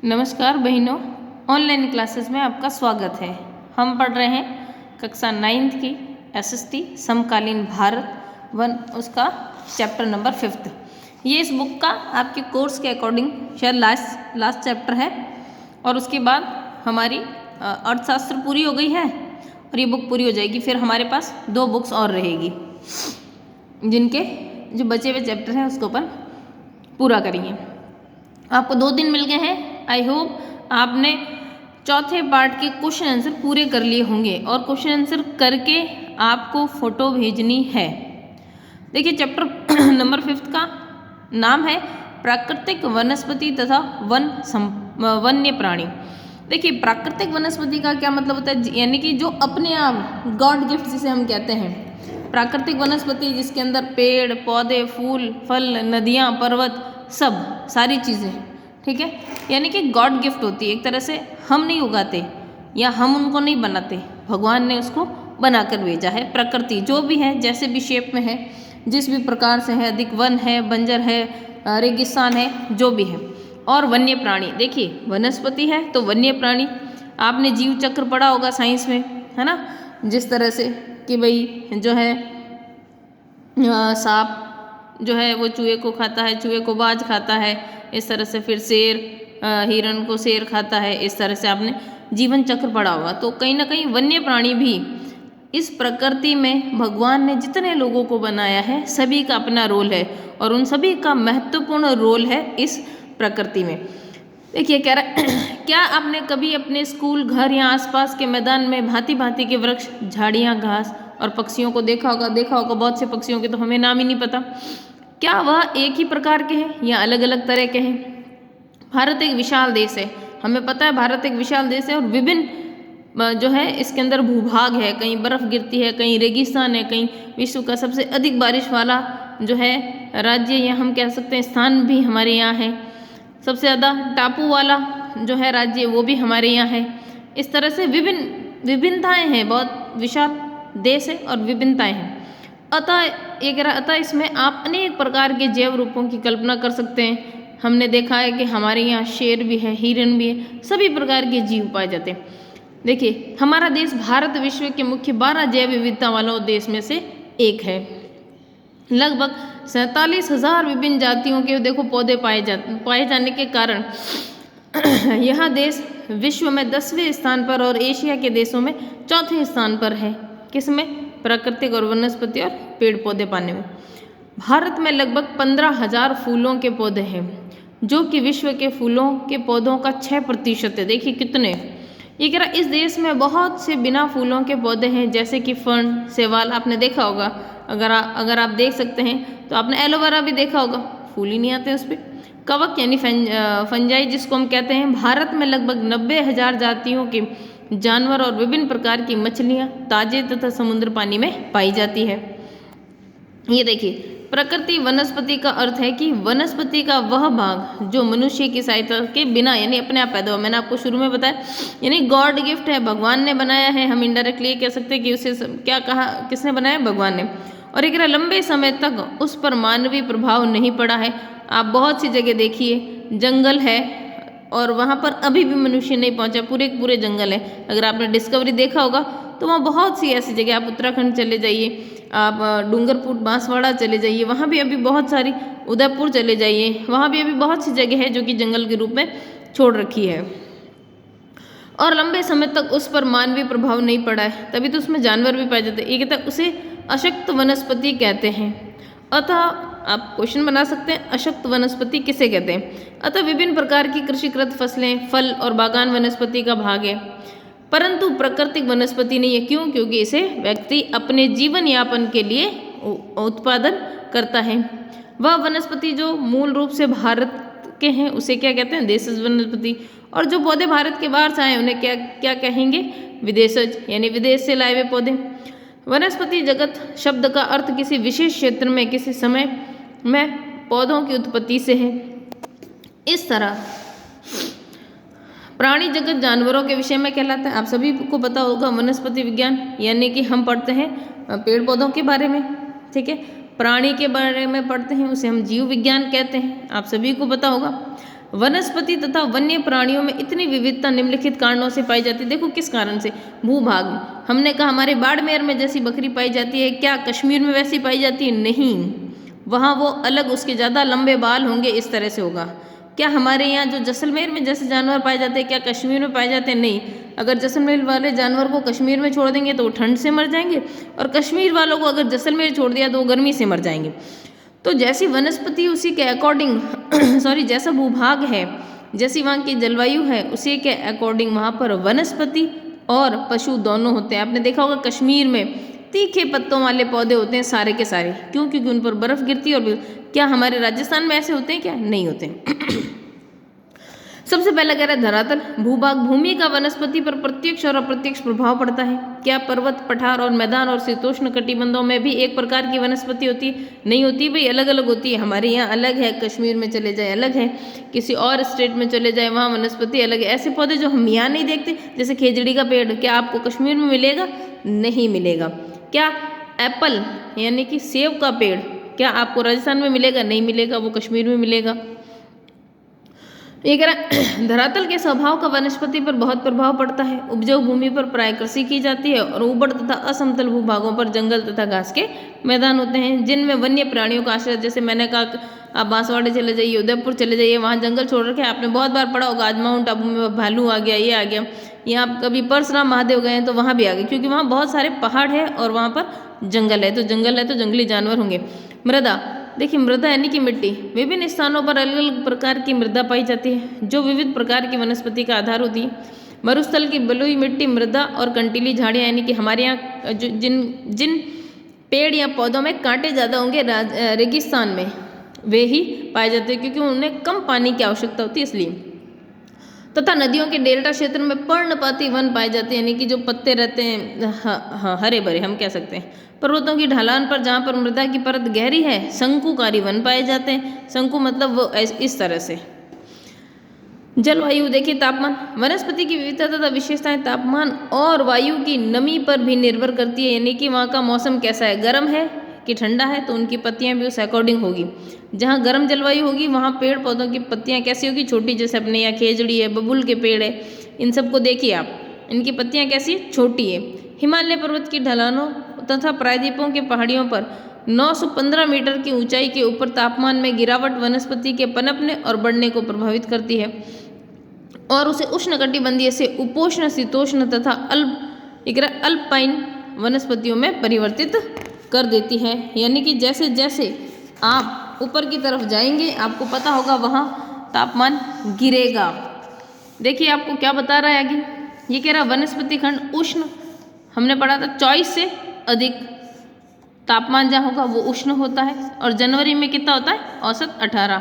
नमस्कार बहनों, online classes में आपका स्वागत है। हम पढ़ रहे हैं कक्षा 9th की एसएसटी समकालीन भारत वन, उसका चैप्टर नंबर 5। ये इस बुक का आपके कोर्स के अकॉर्डिंग शायद लास्ट चैप्टर है और उसके बाद हमारी अर्थशास्त्र पूरी हो गई है और ये बुक पूरी हो जाएगी। फिर हमारे पास 2 बुक्स और रहेगी जिनके जो बचे हुए चैप्टर हैं उसको अपन पूरा करेंगे। आपको 2 दिन मिल गए हैं। आई होप आपने चौथे पार्ट के क्वेश्चन आंसर पूरे कर लिए होंगे और क्वेश्चन आंसर करके आपको फोटो भेजनी है। देखिए, चैप्टर नंबर 5 का नाम है प्राकृतिक वनस्पति तथा वन्य प्राणी। देखिए, प्राकृतिक वनस्पति का क्या मतलब होता है, यानी कि जो अपने आप गॉड गिफ्ट जिसे हम कहते हैं। प्राकृतिक वनस्पति जिसके अंदर पेड़ पौधे फूल फल नदियाँ पर्वत सब सारी चीज़ें, ठीक है, यानी कि गॉड गिफ्ट होती है। एक तरह से हम नहीं उगाते या हम उनको नहीं बनाते, भगवान ने उसको बनाकर भेजा है। प्रकृति जो भी है, जैसे भी शेप में है, जिस भी प्रकार से है, अधिक वन है, बंजर है, रेगिस्तान है, जो भी है। और वन्य प्राणी, देखिए वनस्पति है तो वन्य प्राणी, आपने जीव चक्र पढ़ा होगा साइंस में, है ना। जिस तरह से कि भाई जो है सांप जो है वो चूहे को खाता है, चूहे को बाज खाता है, इस तरह से फिर शेर हिरण को शेर खाता है। इस तरह से आपने जीवन चक्र पढ़ा होगा। तो कहीं ना कहीं वन्य प्राणी भी इस प्रकृति में भगवान ने जितने लोगों को बनाया है सभी का अपना रोल है और उन सभी का महत्वपूर्ण रोल है इस प्रकृति में। देखिए कह रहा क्या आपने कभी अपने स्कूल घर या आसपास के मैदान में भांति भांति के वृक्ष झाड़ियाँ घास और पक्षियों को देखा होगा। बहुत से पक्षियों के तो हमें नाम ही नहीं पता। क्या वह एक ही प्रकार के हैं या अलग अलग तरह के हैं। भारत एक विशाल देश है, हमें पता है भारत एक विशाल देश है और विभिन्न जो है इसके अंदर भूभाग है। कहीं बर्फ़ गिरती है, कहीं रेगिस्तान है, कहीं विश्व का सबसे अधिक बारिश वाला जो है राज्य या हम कह सकते हैं स्थान भी हमारे यहाँ है। सबसे ज़्यादा टापू वाला जो है राज्य वो भी हमारे यहाँ है। इस तरह से विभिन्नताएँ हैं, बहुत विशाल देश है और विभिन्नताएँ हैं। अतः इसमें आप अनेक प्रकार के जैव रूपों की कल्पना कर सकते हैं। हमने देखा है कि हमारे यहाँ शेर भी है, हिरण भी है, सभी प्रकार के जीव पाए जाते हैं। देखिए, हमारा देश भारत विश्व के मुख्य 12 जैव विविधता वालों देश में से एक है। लगभग 47,000 विभिन्न जातियों के देखो पौधे पाए जाने के कारण यह देश विश्व में 10वें स्थान पर और एशिया के देशों में 4थे स्थान पर है। किसमें? प्राकृतिक और वनस्पति और पेड़ पौधे पाने में। भारत में लगभग 15,000 फूलों के पौधे हैं जो कि विश्व के फूलों के पौधों का 6% है। देखिए कितने, ये कह रहा इस देश में बहुत से बिना फूलों के पौधे हैं जैसे कि फर्न, शैवाल, आपने देखा होगा। अगर आप देख सकते हैं तो आपने एलोवेरा भी देखा होगा, फूल ही नहीं आते उस पर। कवक यानी फंजाई जिसको हम कहते हैं। भारत में लगभग 90,000 जातियों के जानवर और विभिन्न प्रकार की मछलियाँ ताजे तथा समुद्र पानी में पाई जाती है। ये देखिए, प्रकृति वनस्पति का अर्थ है कि वनस्पति का वह भाग जो मनुष्य की सहायता के बिना यानी अपने आप पैदा हुआ। मैंने आपको शुरू में बताया, यानी गॉड गिफ्ट है, भगवान ने बनाया है। हम इनडायरेक्टली कह सकते हैं कि उसे क्या कहा, किसने बनाया? भगवान ने। और एक लंबे समय तक उस पर मानवीय प्रभाव नहीं पड़ा है। आप बहुत सी जगह देखिए, जंगल है और वहाँ पर अभी भी मनुष्य नहीं पहुँचा, पूरे जंगल है। अगर आपने डिस्कवरी देखा होगा तो वहाँ बहुत सी ऐसी जगह, आप उत्तराखंड चले जाइए, आप डूंगरपुर बांसवाड़ा चले जाइए, वहाँ भी अभी बहुत सारी, उदयपुर चले जाइए, वहाँ भी अभी बहुत सी जगह है जो कि जंगल के रूप में छोड़ रखी है और लंबे समय तक उस पर मानवीय प्रभाव नहीं पड़ा है, तभी तो उसमें जानवर भी पाए जाते हैं। एक तक उसे अशक्त वनस्पति कहते हैं। अतः आप क्वेश्चन बना सकते हैं, अशक्त वनस्पति किसे कहते हैं। अतः विभिन्न प्रकार की कृषिकृत फसलें, फल और बागान वनस्पति का भाग है, परंतु प्राकृतिक वनस्पति नहीं है। क्यों? क्योंकि इसे व्यक्ति अपने जीवन यापन के लिए उत्पादन करता है। वह वनस्पति जो मूल रूप से भारत के हैं उसे क्या कहते हैं? देशज वनस्पति। और जो पौधे भारत के बाहर से आए उन्हें क्या कहेंगे? विदेशज, यानी विदेश से लाए हुए पौधे। वनस्पति जगत शब्द का अर्थ किसी विशेष क्षेत्र में किसी समय में पौधों की उत्पत्ति से है। इस तरह प्राणी जगत जानवरों के विषय में कहलाता है। आप सभी को पता होगा वनस्पति विज्ञान, यानी कि हम पढ़ते हैं पेड़ पौधों के बारे में, ठीक है। प्राणी के बारे में पढ़ते हैं, उसे हम जीव विज्ञान कहते हैं, आप सभी को पता होगा। वनस्पति तथा वन्य प्राणियों में इतनी विविधता निम्नलिखित कारणों से पाई जाती है। देखो किस कारण से, भूभाग, हमने कहा हमारे बाड़मेर में जैसी बकरी पाई जाती है, क्या कश्मीर में वैसी पाई जाती है? नहीं, वहाँ वो अलग, उसके ज़्यादा लंबे बाल होंगे, इस तरह से होगा। क्या हमारे यहाँ जो जैसलमेर में जैसे जानवर पाए जाते हैं, क्या कश्मीर में पाए जाते हैं? नहीं। अगर जैसलमेर वाले जानवर को कश्मीर में छोड़ देंगे तो वो ठंड से मर जाएंगे, और कश्मीर वालों को अगर जैसलमेर छोड़ दिया तो वो गर्मी से मर जाएंगे। तो जैसी वनस्पति उसी के अकॉर्डिंग सॉरी जैसा भूभाग है, जैसी वहाँ की जलवायु है, उसी के अकॉर्डिंग वहाँ पर वनस्पति और पशु दोनों होते हैं। आपने देखा होगा कश्मीर में तीखे पत्तों वाले पौधे होते हैं सारे के सारे, क्यों? क्योंकि उन पर बर्फ़ गिरती है। और क्या हमारे राजस्थान में ऐसे होते हैं? क्या नहीं होते हैं। सबसे पहला कह रहा है धरातल, भूभाग, भूमि का वनस्पति पर प्रत्यक्ष और अप्रत्यक्ष प्रभाव पड़ता है। क्या पर्वत, पठार और मैदान और शीतोष्ण कटिबंधों में भी एक प्रकार की वनस्पति होती है? नहीं होती भाई, अलग अलग होती है। हमारे यहाँ अलग है, कश्मीर में चले जाए अलग है, किसी और स्टेट में चले जाए वहाँ वनस्पति अलग है। ऐसे पौधे जो हम यहाँ नहीं देखते, जैसे खेजड़ी का पेड़, क्या आपको कश्मीर में मिलेगा? नहीं मिलेगा। क्या एप्पल यानी कि सेब का पेड़, क्या आपको राजस्थान में मिलेगा? नहीं मिलेगा, वो कश्मीर में मिलेगा। ये कह रहा धरातल के स्वभाव का वनस्पति पर बहुत प्रभाव पड़ता है। उपजाऊ भूमि पर प्राय कृषि की जाती है और ऊबड़ तथा असमतल भूभागों पर जंगल तथा घास के मैदान होते हैं, जिनमें वन्य प्राणियों का आश्रय, जैसे मैंने कहा आप बांसवाड़े चले जाइए, उदयपुर चले जाइए, वहाँ जंगल छोड़ रखे हैं। आपने बहुत बार पढ़ा होगा, आज माउंट आबू में भालू आ गया, ये आ गया, या आप कभी परशुराम महादेव गए हैं तो वहाँ भी आ गए, क्योंकि वहाँ बहुत सारे पहाड़ है और वहाँ पर जंगल है, तो जंगल है तो जंगली जानवर होंगे। मृदा, देखिए मृदा यानी कि मिट्टी, विभिन्न स्थानों पर अलग अलग प्रकार की मृदा पाई जाती है जो विविध प्रकार की वनस्पति का आधार होती है। मरुस्थल की बलुई मिट्टी मृदा और कंटीली झाड़ियाँ, यानी कि हमारे यहाँ जो जिन पेड़ या पौधों में कांटे ज़्यादा होंगे रेगिस्तान में वे ही पाए जाते हैं, क्योंकि उन्हें कम पानी की आवश्यकता होती है इसलिए। तथा नदियों के डेल्टा क्षेत्र में पर्णपाती वन पाए जाते हैं, यानी कि जो पत्ते रहते हैं हाँ हरे भरे हम कह सकते हैं। पर्वतों की ढलान पर जहाँ पर मृदा की परत गहरी है, शंकुकारी वन पाए जाते हैं। शंकु मतलब वो इस तरह से। जलवायु, देखिए तापमान, वनस्पति की विविधता तथा विशेषताएं तापमान और वायु की नमी पर भी निर्भर करती है, यानी कि वहाँ का मौसम कैसा है, गर्म है कि ठंडा है, तो उनकी पत्तियां भी उस अकॉर्डिंग होगी। जहाँ गर्म जलवायु होगी वहाँ पेड़ पौधों की पत्तियां कैसी होगी, छोटी, जैसे अपने यहाँ खेजड़ी है, बबूल के पेड़ है, इन सबको देखिए आप, इनकी पत्तियां कैसी, छोटी है। हिमालय पर्वत की ढलानों तथा प्रायद्वीपों के पहाड़ियों पर 915 मीटर की ऊंचाई के ऊपर तापमान में गिरावट वनस्पति के पनपने और बढ़ने को प्रभावित करती है और उसे उष्णकटिबंधीय से उपोष्ण, शीतोष्ण तथा अल्पाइन वनस्पतियों में परिवर्तित कर देती है। यानी कि जैसे जैसे आप ऊपर की तरफ जाएंगे आपको पता होगा वहाँ तापमान गिरेगा। देखिए आपको क्या बता रहा है आगे, ये कह रहा वनस्पति खंड उष्ण, हमने पढ़ा था 24 से अधिक तापमान जहाँ होगा वो उष्ण होता है, और जनवरी में कितना होता है, औसत 18।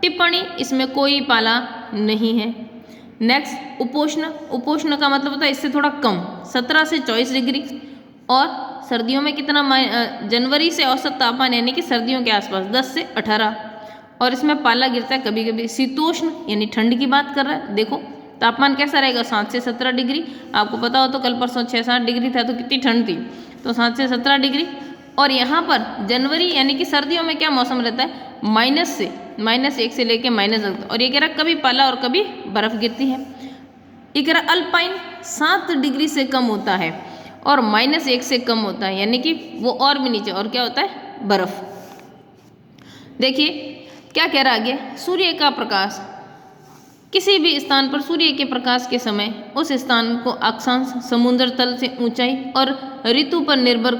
टिप्पणी, इसमें कोई पाला नहीं है। नेक्स्ट उपोष्ण, उपोष्ण का मतलब होता है इससे थोड़ा कम, 17 से 24 डिग्री, और सर्दियों में कितना, जनवरी से औसत तापमान यानी कि सर्दियों के आसपास 10 से 18, और इसमें पाला गिरता है कभी कभी। शीतोष्ण यानी ठंड की बात कर रहा है, देखो तापमान कैसा रहेगा, 7 से 17 डिग्री। आपको पता हो तो कल परसों 6-7 डिग्री था तो कितनी ठंड थी, तो 7 से 17 डिग्री। और यहाँ पर जनवरी यानी कि सर्दियों में क्या मौसम रहता है, -1 से लेके -, और ये कह रहा कभी पाला और कभी बर्फ गिरती है। ये कह रहा अल्पाइन 7 डिग्री से कम होता है और -1 से कम होता है, यानी कि वो और भी नीचे, और क्या होता है, बर्फ। देखिए क्या कह रहा आगे, सूर्य का प्रकाश, किसी भी स्थान पर सूर्य के प्रकाश के समय उस स्थान को अक्षांश, समुद्र तल से ऊंचाई और ऋतु पर निर्भर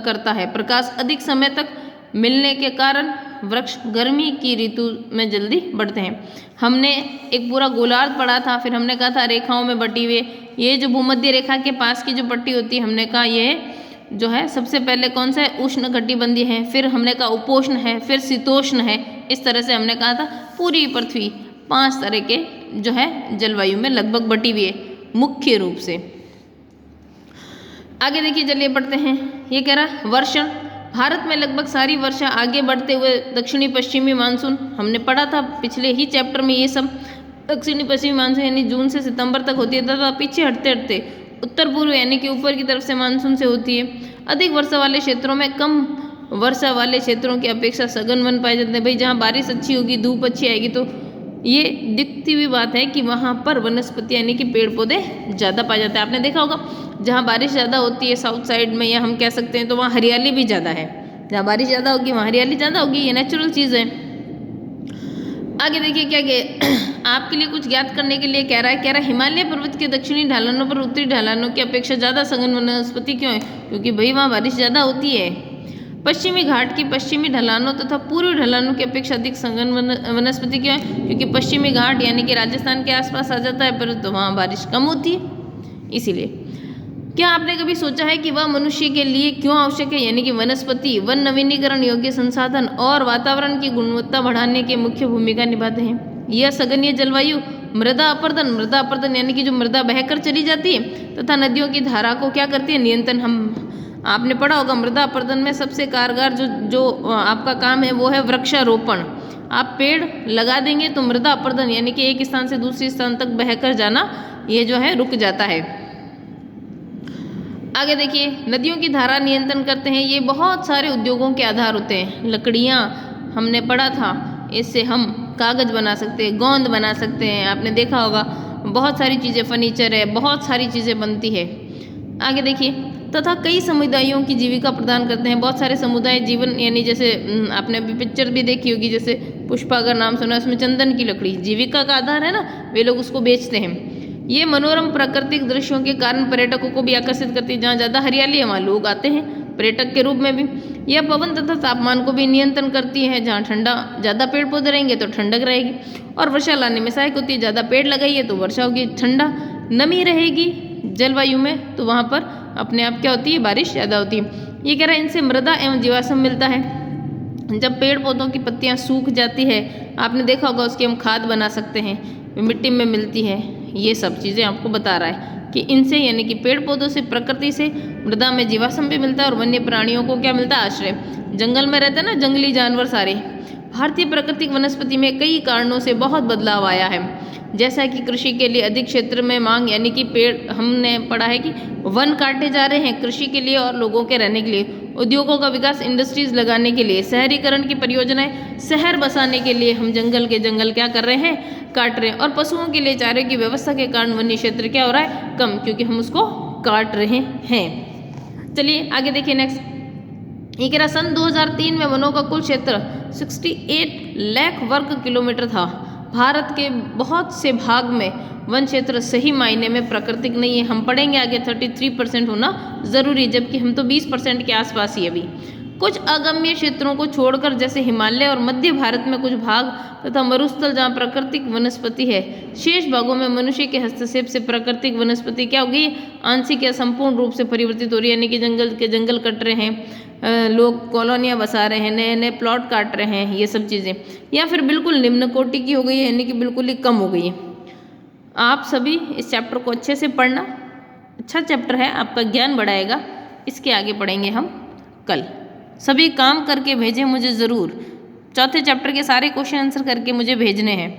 करता है। प्रकाश अधिक समय तक मिलने के कारण वृक्ष गर्मी की ऋतु में जल्दी बढ़ते हैं। हमने एक पूरा गोलार्ध पढ़ा था, फिर हमने कहा था रेखाओं में बटी हुए, ये जो भूमध्य रेखा के पास की जो पट्टी होती है, हमने कहा ये जो है सबसे पहले कौन सा है, उष्ण कटिबंधीय है, फिर हमने कहा उपोष्ण है, फिर शीतोष्ण है। इस तरह से हमने कहा था पूरी पृथ्वी 5 तरह के जो है जलवायु में लगभग बटी हुई है मुख्य रूप से। आगे देखिए चलिए पढ़ते हैं, ये कह रहा वर्षण, भारत में लगभग सारी वर्षा आगे बढ़ते हुए दक्षिणी पश्चिमी मानसून, हमने पढ़ा था पिछले ही चैप्टर में, ये सब दक्षिणी पश्चिमी मानसून यानी जून से सितंबर तक होती है, तथा पीछे हटते हटते उत्तर पूर्व यानी कि ऊपर की तरफ से मानसून से होती है। अधिक वर्षा वाले क्षेत्रों में कम वर्षा वाले क्षेत्रों की अपेक्षा सघन वन पाए जाते हैं। भाई जहाँ बारिश अच्छी होगी, धूप अच्छी आएगी तो ये दिखती हुई बात है कि वहाँ पर वनस्पति यानी कि पेड़ पौधे ज़्यादा पाए जाते हैं। आपने देखा होगा जहाँ बारिश ज़्यादा होती है साउथ साइड में, या हम कह सकते हैं तो वहाँ हरियाली भी ज़्यादा है। जहाँ बारिश ज़्यादा होगी वहाँ हरियाली ज़्यादा होगी, ये नेचुरल चीज़ है। आगे देखिए क्या आपके लिए कुछ ज्ञात करने के लिए कह रहा है हिमालय पर्वत के दक्षिणी ढलानों पर उत्तरी ढलानों की अपेक्षा ज़्यादा सघन वनस्पति क्यों है? क्योंकि भाई वहाँ बारिश ज़्यादा होती है। पश्चिमी घाट की पश्चिमी ढलानों तथा पूर्वी ढलानों की अपेक्षा अधिक सघन वनस्पति क्यों है? क्योंकि पश्चिमी घाट यानी कि राजस्थान के आसपास आ जाता है, परंतु वहाँ बारिश कम होती है, इसीलिए। क्या आपने कभी सोचा है कि वह मनुष्य के लिए क्यों आवश्यक है? यानी कि वनस्पति वन नवीनीकरण योग्य संसाधन और वातावरण की गुणवत्ता बढ़ाने की मुख्य भूमिका निभाते हैं। यह सघनीय जलवायु, मृदा अपरदन यानी कि जो मृदा बहकर चली जाती है तथा नदियों की धारा को क्या करती है? नियंत्रण। हम आपने पढ़ा होगा मृदा अपरदन में सबसे कारगर जो आपका काम है वो है वृक्षारोपण। आप पेड़ लगा देंगे तो मृदा अपरदन यानी कि एक स्थान से दूसरे स्थान तक बहकर जाना ये जो है रुक जाता है। आगे देखिए नदियों की धारा नियंत्रण करते हैं। ये बहुत सारे उद्योगों के आधार होते हैं। लकड़ियाँ हमने पढ़ा था, इससे हम कागज़ बना सकते हैं, गोंद बना सकते हैं। आपने देखा होगा बहुत सारी चीज़ें, फर्नीचर है, बहुत सारी चीज़ें बनती है। आगे देखिए तथा कई समुदायों की जीविका प्रदान करते हैं। बहुत सारे समुदाय जीवन यानी जैसे आपने अभी पिक्चर भी देखी होगी, जैसे पुष्पा अगर नाम सुना, उसमें चंदन की लकड़ी जीविका का आधार है ना, वे लोग उसको बेचते हैं। ये मनोरम प्राकृतिक दृश्यों के कारण पर्यटकों को भी आकर्षित करती है। जहाँ ज़्यादा हरियाली है वहाँ लोग आते हैं पर्यटक के रूप में भी। यह पवन तथा तापमान को भी नियंत्रण करती है। जहाँ ठंडा ज़्यादा पेड़ पौधे रहेंगे तो ठंडक रहेगी और वर्षा लाने में सहायक होती है। ज़्यादा पेड़ लगाइए तो वर्षा होगी, ठंडा नमी रहेगी जलवायु में, तो वहाँ पर अपने आप क्या होती है? बारिश ज़्यादा होती है। ये कह रहा है इनसे मृदा एवं जीवाश्म मिलता है। जब पेड़ पौधों की पत्तियाँ सूख जाती है, आपने देखा होगा उसकी हम खाद बना सकते हैं, मिट्टी में मिलती है। ये सब चीज़ें आपको बता रहा है कि इनसे यानी कि पेड़ पौधों से, प्रकृति से मृदा में जीवाश्म भी मिलता है और वन्य प्राणियों को क्या मिलता है? आश्रय। जंगल में रहते हैं ना जंगली जानवर सारे। भारतीय प्राकृतिक वनस्पति में कई कारणों से बहुत बदलाव आया है, जैसा कि कृषि के लिए अधिक क्षेत्र में मांग, यानी कि पेड़ हमने पढ़ा है कि वन काटे जा रहे हैं कृषि के लिए और लोगों के रहने के लिए। उद्योगों का विकास, इंडस्ट्रीज लगाने के लिए, शहरीकरण की परियोजनाएं, शहर बसाने के लिए हम जंगल के जंगल क्या कर रहे हैं? काट रहे हैं। और पशुओं के लिए चारे की व्यवस्था के कारण वन्य क्षेत्र क्या हो रहा है? कम, क्योंकि हम उसको काट रहे हैं। चलिए आगे देखिए नेक्स्ट। ये कह रहा सन 2003 में वनों का कुल क्षेत्र 68 लाख वर्ग किलोमीटर था। भारत के बहुत से भाग में वन क्षेत्र सही मायने में प्राकृतिक नहीं है। हम पढ़ेंगे आगे 33% होना जरूरी, जबकि हम तो 20% के आसपास ही अभी। कुछ अगम्य क्षेत्रों को छोड़कर जैसे हिमालय और मध्य भारत में कुछ भाग तथा मरुस्थल जहाँ प्राकृतिक वनस्पति है, शेष भागों में मनुष्य के हस्तक्षेप से प्राकृतिक वनस्पति क्या हो गई? आंशिक या संपूर्ण रूप से परिवर्तित हो रही है। यानी कि जंगल के जंगल कट रहे हैं, लोग कॉलोनियाँ बसा रहे हैं, नए नए प्लॉट काट रहे हैं, ये सब चीज़ें, या फिर बिल्कुल निम्न कोटि की हो गई है, यानी कि बिल्कुल ही कम हो गई है। आप सभी इस चैप्टर को अच्छे से पढ़ना, अच्छा चैप्टर है, आपका ज्ञान बढ़ाएगा। इसके आगे पढ़ेंगे हम कल। सभी काम करके भेजें मुझे ज़रूर। चौथे चैप्टर के सारे क्वेश्चन आंसर करके मुझे भेजने हैं।